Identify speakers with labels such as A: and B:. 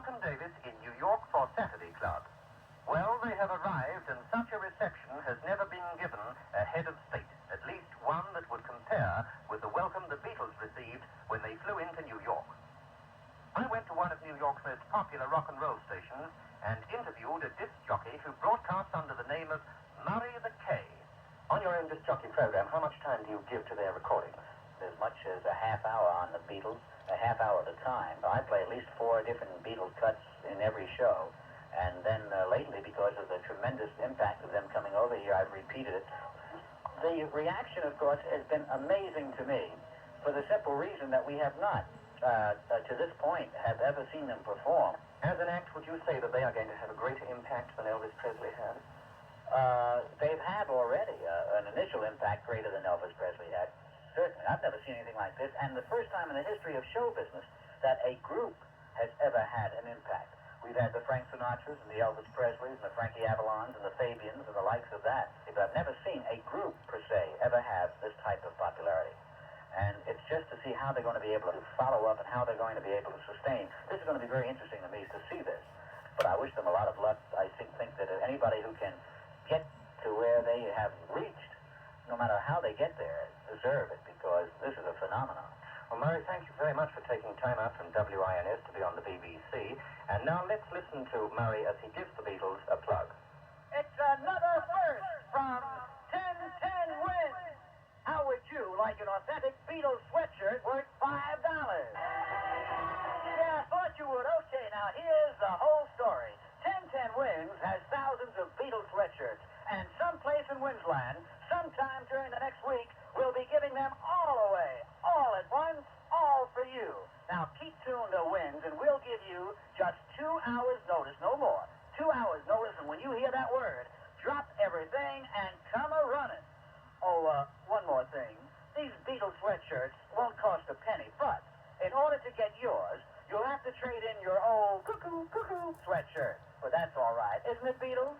A: welcome Davis in New York for Saturday Club. Well, they have arrived, and such a reception has never been given a head of state, at least one that would compare with the welcome the Beatles received when they flew into New York. I went to one of New York's most popular rock and roll stations and interviewed a disc jockey who broadcasts under the name of Murray the K. On your own disc jockey program, how much time do you give to their recordings?
B: As much as a half hour on the Beatles, a half hour at a time. I play at least 4 different Beatles cuts in every show. And then lately, because of the tremendous impact of them coming over here, I've repeated it. The reaction, of course, has been amazing to me for the simple reason that we have not, to this point, have ever seen them perform.
A: As an act, would you say that they are going to have a greater impact than Elvis Presley had?
B: They've had already an initial impact greater than Elvis Presley had. Certainly. I've never seen anything like this. And the first time in the history of show business that a group has ever had an impact. We've had the Frank Sinatras and the Elvis Presleys and the Frankie Avalons and the Fabians and the likes of that. But I've never seen a group, per se, ever have this type of popularity. And it's just to see how they're going to be able to follow up and how they're going to be able to sustain. This is going to be very interesting to me to see this. But I wish them a lot of luck. I think that anybody who can get to where they have reached, no matter how they get there, deserve it, because this is a phenomenon.
A: Well, Murray, thank you very much for taking time out from WINS to be on the BBC. And now let's listen to Murray as he gives the Beatles a plug.
B: It's another first from 1010 Wins. How would you like an authentic Beatles sweatshirt worth $5? Yeah, I thought you would. Okay, now here's the whole story. 1010 Wins has thousands of Beatles sweatshirts, and someplace in Winsland, sometime during the next week, we'll be giving them all away, all at once, all for you. Now, keep tuned to Wins, and we'll give you just 2 hours' notice, no more. 2 hours' notice, and when you hear that word, drop everything and come a-running. Oh, one more thing. These Beatles sweatshirts won't cost a penny, but in order to get yours, you'll have to trade in your old cuckoo sweatshirt. But that's all right, isn't it, Beatles?